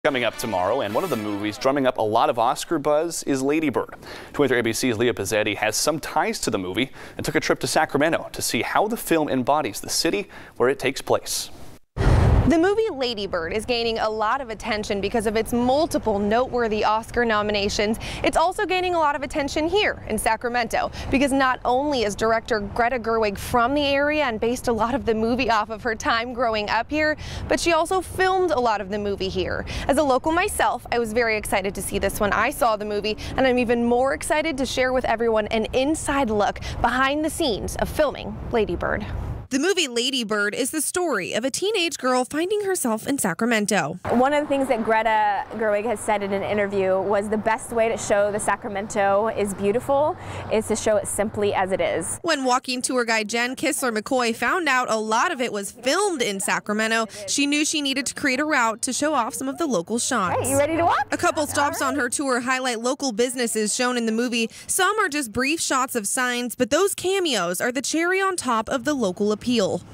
Coming up tomorrow, and one of the movies drumming up a lot of Oscar buzz is Ladybird. 23 ABC's Leah Pizzetti has some ties to the movie and took a trip to Sacramento to see how the film embodies the city where it takes place. The movie Ladybird is gaining a lot of attention because of its multiple noteworthy Oscar nominations. It's also gaining a lot of attention here in Sacramento because not only is director Greta Gerwig from the area and based a lot of the movie off of her time growing up here, but she also filmed a lot of the movie here. As a local myself, I was very excited to see this when I saw the movie, and I'm even more excited to share with everyone an inside look behind the scenes of filming Ladybird. The movie Ladybird is the story of a teenage girl finding herself in Sacramento. One of the things that Greta Gerwig has said in an interview was the best way to show the Sacramento is beautiful is to show it simply as it is. When walking tour guide Jen Kissler-McCoy found out a lot of it was filmed in Sacramento, she knew she needed to create a route to show off some of the local shots. All right, you ready to walk? A couple stops on her tour highlight local businesses shown in the movie. Some are just brief shots of signs, but those cameos are the cherry on top of the local appeal.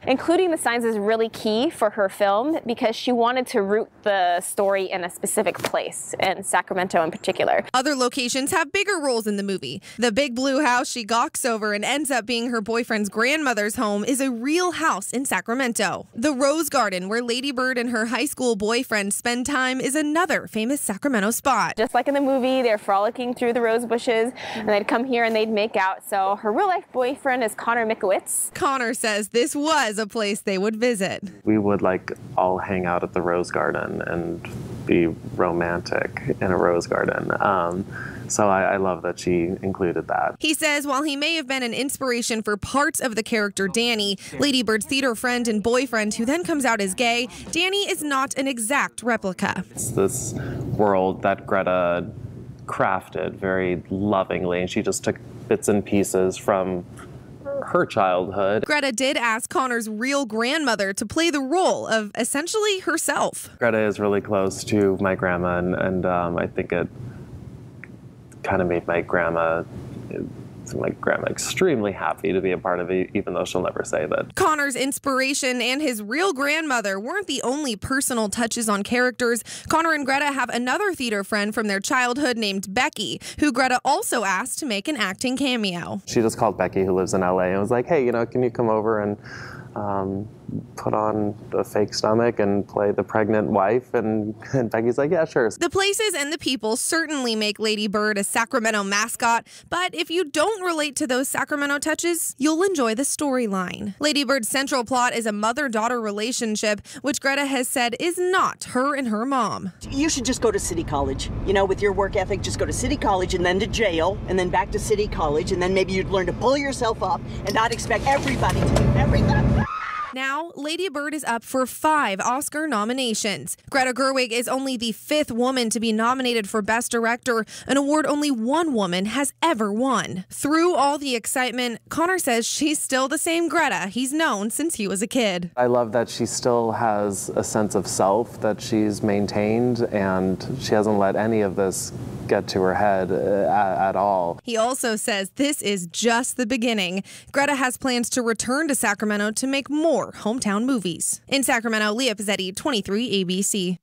Including the signs is really key for her film because she wanted to root the story in a specific place, in Sacramento in particular. Other locations have bigger roles in the movie. The big blue house she gawks over and ends up being her boyfriend's grandmother's home is a real house in Sacramento. The Rose Garden, where Ladybird and her high school boyfriend spend time, is another famous Sacramento spot. Just like in the movie, they're frolicking through the rose bushes and they'd come here and they'd make out. So her real life boyfriend is Connor Mikowitz. Connor says this was a place they would visit. We would all hang out at the Rose Garden and be romantic in a rose garden. So I love that she included that. He says while he may have been an inspiration for parts of the character Danny, Ladybird's theater friend and boyfriend who then comes out as gay, Danny is not an exact replica. It's this world that Greta crafted very lovingly, and she just took bits and pieces from her childhood. Greta did ask Connor's real grandmother to play the role of essentially herself. Greta is really close to my grandma, and I think it kind of made my grandma extremely happy to be a part of it, even though she'll never say that. Connor's inspiration and his real grandmother weren't the only personal touches on characters. Connor and Greta have another theater friend from their childhood named Becky, who Greta also asked to make an acting cameo. She just called Becky, who lives in LA, and was like, hey, can you come over and put on a fake stomach and play the pregnant wife? And Becky's like, yeah, sure. The places and the people certainly make Ladybird a Sacramento mascot, but if you don't relate to those Sacramento touches, you'll enjoy the storyline. Ladybird's central plot is a mother-daughter relationship, which Greta has said is not her and her mom. You should just go to City College. With your work ethic, just go to City College and then to jail and then back to City College, and then maybe you'd learn to pull yourself up and not expect everybody to do everything. Now, Ladybird is up for 5 Oscar nominations. Greta Gerwig is only the 5th woman to be nominated for Best Director, an award only one woman has ever won. Through all the excitement, Connor says she's still the same Greta he's known since he was a kid. I love that she still has a sense of self that she's maintained, and she hasn't let any of this get to her head at all. He also says this is just the beginning. Greta has plans to return to Sacramento to make more hometown movies. In Sacramento, Leah Pizzetti, 23 ABC.